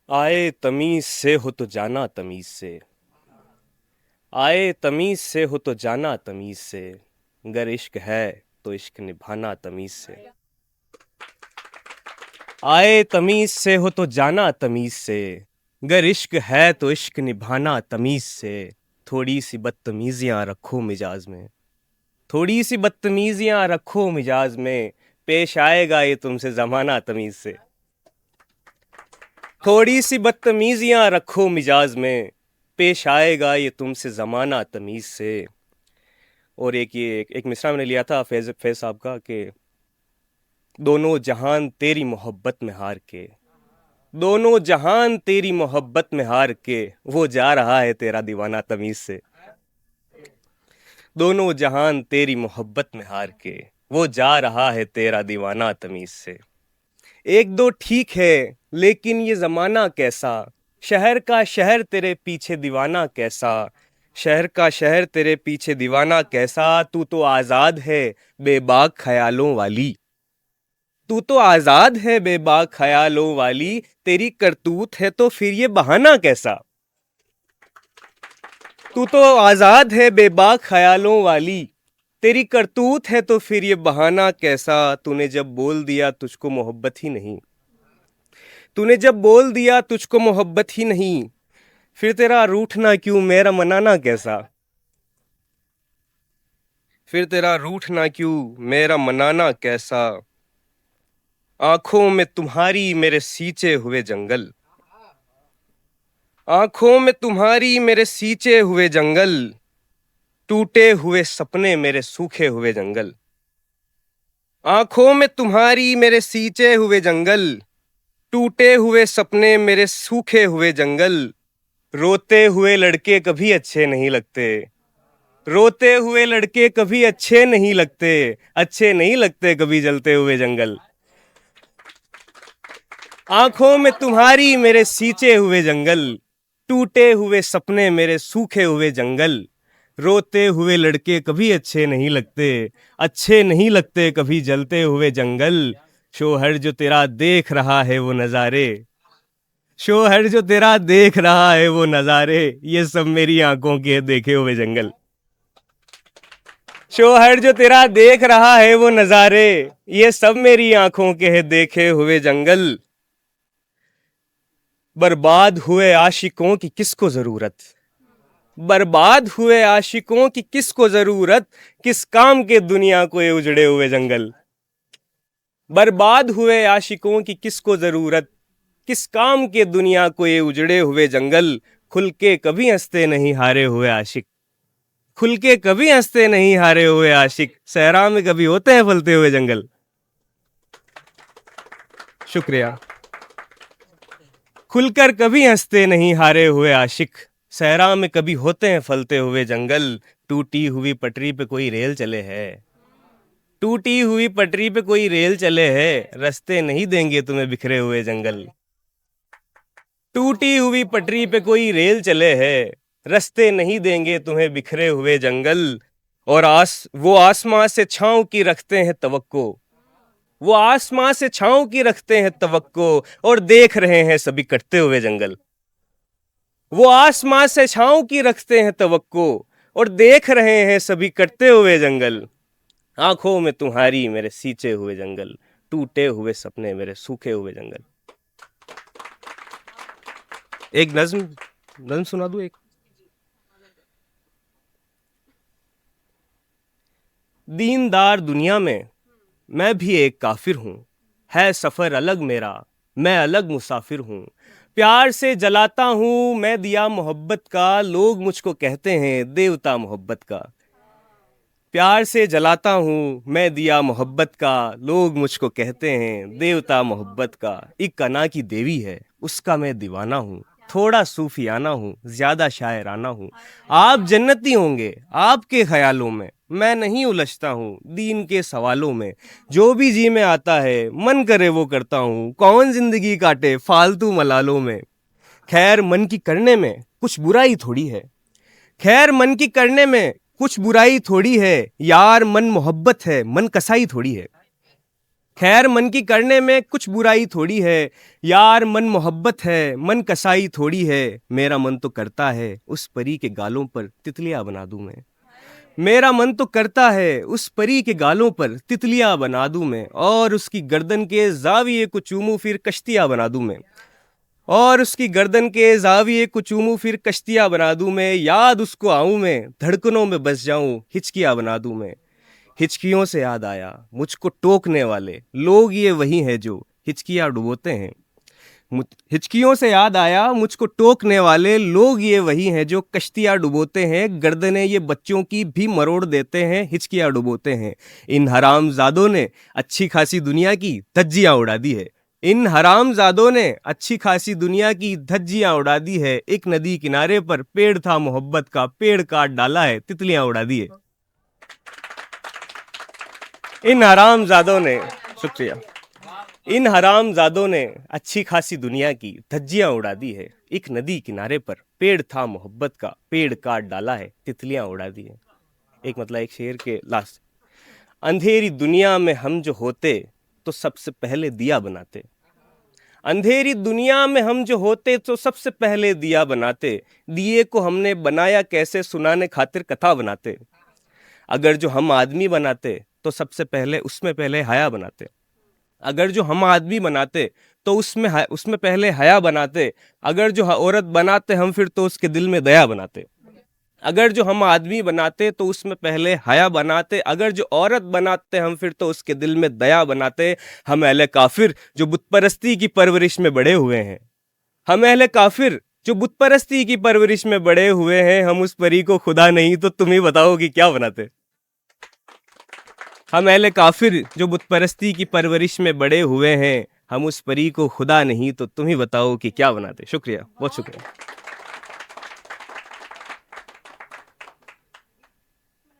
आए तमीज से हो तो जाना तमीज से। आए तमीज से हो तो जाना तमीज से। गर इश्क है तो इश्क निभाना तमीज से। आए तमीज से हो तो जाना तमीज से। गर इश्क है तो इश्क निभाना तमीज से। थोड़ी सी बदतमीजियां रखो मिजाज में। थोड़ी सी बदतमीजियां रखो मिजाज में। पेश आएगा ये तुमसे जमाना तमीज से। थोड़ी सी बदतमीजियां रखो मिजाज में। पेश आएगा ये तुमसे जमाना तमीज से। और एक मिसरा मैंने लिया था फैज फैज साहब का कि दोनों जहान तेरी मोहब्बत में हार के। दोनों जहान तेरी मोहब्बत में हार के। वो जा रहा है तेरा दीवाना तमीज से। दोनों जहान तेरी मोहब्बत में हार के। वो जा रहा है तेरा दीवाना तमीज से। एक दो ठीक है लेकिन ये जमाना कैसा। शहर का शहर तेरे पीछे दीवाना कैसा। शहर का शहर तेरे पीछे दीवाना कैसा। तू तो आजाद है बेबाक ख्यालों वाली। तू तो आजाद है बेबाक ख्यालों वाली। तेरी करतूत है तो फिर ये बहाना कैसा। तू तो आजाद है बेबाक ख्यालों वाली। तेरी करतूत है तो फिर ये बहाना कैसा। तूने जब बोल दिया तुझको मोहब्बत ही नहीं। तूने जब बोल दिया तुझको मोहब्बत ही नहीं। फिर तेरा रूठना क्यों मेरा मनाना कैसा। फिर तेरा रूठना क्यों मेरा मनाना कैसा। आंखों में तुम्हारी मेरे सींचे हुए जंगल। आंखों में तुम्हारी मेरे सींचे हुए जंगल। टूटे हुए सपने मेरे सूखे हुए जंगल। आंखों में तुम्हारी मेरे सींचे हुए जंगल। टूटे हुए सपने मेरे सूखे हुए जंगल। रोते हुए लड़के कभी अच्छे नहीं लगते। रोते हुए लड़के कभी अच्छे नहीं लगते। अच्छे नहीं लगते कभी जलते हुए जंगल। आंखों में तुम्हारी मेरे सींचे हुए जंगल। टूटे हुए सपने मेरे सूखे हुए जंगल। रोते हुए लड़के कभी अच्छे नहीं लगते। अच्छे नहीं लगते कभी जलते हुए जंगल। शोहर जो तेरा देख रहा है वो नजारे। शोहर जो तेरा देख रहा है वो नजारे। ये सब मेरी आंखों के देखे हुए जंगल। शोहर जो तेरा देख रहा है वो नजारे। ये सब मेरी आंखों के है देखे हुए जंगल। बर्बाद हुए आशिकों की किसको जरूरत। बर्बाद हुए आशिकों की किसको जरूरत। किस काम के दुनिया को ये उजड़े हुए जंगल। बर्बाद हुए आशिकों की किसको जरूरत। किस काम के दुनिया को ये उजड़े हुए जंगल। खुल के कभी हंसते नहीं हारे हुए आशिक। खुल के कभी हंसते नहीं हारे हुए आशिक। सहरा में कभी होते हैं फलते हुए जंगल। शुक्रिया। खुलकर कभी हंसते नहीं हारे हुए आशिक। सहरा में कभी होते हैं फलते हुए जंगल। टूटी हुई पटरी पे कोई रेल चले है। टूटी हुई पटरी पे कोई रेल चले है। रास्ते नहीं देंगे तुम्हें बिखरे हुए जंगल। टूटी हुई पटरी पे कोई रेल चले है। रास्ते नहीं देंगे तुम्हें बिखरे हुए जंगल। और वो आसमां से छांव की रखते हैं तवक्को। वो आसमां से छांव की रखते हैं तवक्को। और देख रहे हैं सभी कटते हुए जंगल। वो आसमां से छांव की रखते हैं तवक्को। और देख रहे हैं सभी कटते हुए जंगल। आंखों में तुम्हारी मेरे सींचे हुए जंगल। टूटे हुए सपने मेरे सूखे हुए जंगल। एक नज्म नज्म सुना दूं एक। दीनदार दुनिया में मैं भी एक काफिर हूं। है सफर अलग मेरा मैं अलग मुसाफिर हूं। प्यार से जलाता हूं मैं दिया मोहब्बत का। लोग मुझको कहते हैं देवता मोहब्बत का। प्यार से जलाता हूं मैं दिया मोहब्बत का। लोग मुझको कहते हैं देवता मोहब्बत का। एक कना की देवी है उसका मैं दीवाना हूं। थोड़ा सूफियाना हूं ज्यादा शायराना हूं। आप जन्नती होंगे आपके ख्यालों में। मैं नहीं उलझता हूँ दीन के सवालों में। जो भी जी में आता है मन करे वो करता हूँ। कौन जिंदगी काटे फालतू मलालों में। खैर मन की करने में कुछ बुराई थोड़ी है। खैर मन की करने में कुछ बुराई थोड़ी है। यार मन मोहब्बत है मन कसाई थोड़ी है। खैर मन की करने में कुछ बुराई थोड़ी है, यार मन मोहब्बत है, मन कसाई थोड़ी है, मेरा मन तो करता है उस परी के गालों पर तितलियां बना दूं मैं। मेरा मन तो करता है उस परी के गालों पर तितलियां बना दूं मैं, और उसकी गर्दन के जाविये को चूमूं फिर कश्तियां बना दूं मैं। और उसकी गर्दन के जाविये को चूमूं फिर कश्तियां बना दूं मैं, याद उसको आऊं मैं, धड़कनों में बस जाऊं, हिचकियां बना दूं मैं। हिचकियों से याद आया मुझको टोकने वाले लोग ये वही हैं जो हिचकियां डुबोते हैं। हिचकियों से याद आया मुझको टोकने वाले लोग ये वही हैं जो कश्तियां डुबोते हैं, गर्दनें ये बच्चों की भी मरोड़ देते हैं, हिचकियां डुबोते हैं। इन हरामजादों ने अच्छी खासी दुनिया की धज्जियां उड़ा दी है। इन हरामजादों ने अच्छी खासी दुनिया की धज्जियां उड़ा दी है। एक नदी किनारे पर पेड़ था मोहब्बत का, पेड़ काट डाला है, तितलियां उड़ा दी है। इन हरामजादों ने, शुक्रिया, इन हरामजादों ने अच्छी खासी दुनिया की धज्जियां उड़ा दी है। एक नदी किनारे पर पेड़ था मोहब्बत का, पेड़ काट डाला है, तितलियां उड़ा दी है। एक मतलब एक शेर के लास्ट, अंधेरी दुनिया में हम जो होते तो सबसे पहले दिया बनाते। अंधेरी दुनिया में हम जो होते तो सबसे पहले दिया बनाते। दिए को हमने बनाया कैसे, सुनाने खातिर कथा बनाते। अगर जो हम आदमी बनाते तो सबसे पहले उसमें पहले हया बनाते। अगर जो हम आदमी बनाते तो उसमें पहले हया बनाते। अगर जो औरत बनाते हम फिर तो उसके दिल में दया बनाते। अगर जो हम आदमी बनाते तो उसमें पहले हया बनाते। अगर जो औरत बनाते हम फिर तो उसके दिल में दया बनाते। हम अहले काफिर जो बुत परस्ती की परवरिश में बड़े हुए हैं, हम अहले काफिर जो बुत परस्ती की परवरिश में बड़े हुए हैं, हम उस परी को खुदा नहीं तो तुम ही बताओ कि क्या बनाते। हम अहले काफिर जो बुत परस्ती की परवरिश में बड़े हुए हैं, हम उस परी को खुदा नहीं तो तुम ही बताओ कि क्या बनाते। शुक्रिया, बहुत शुक्रिया।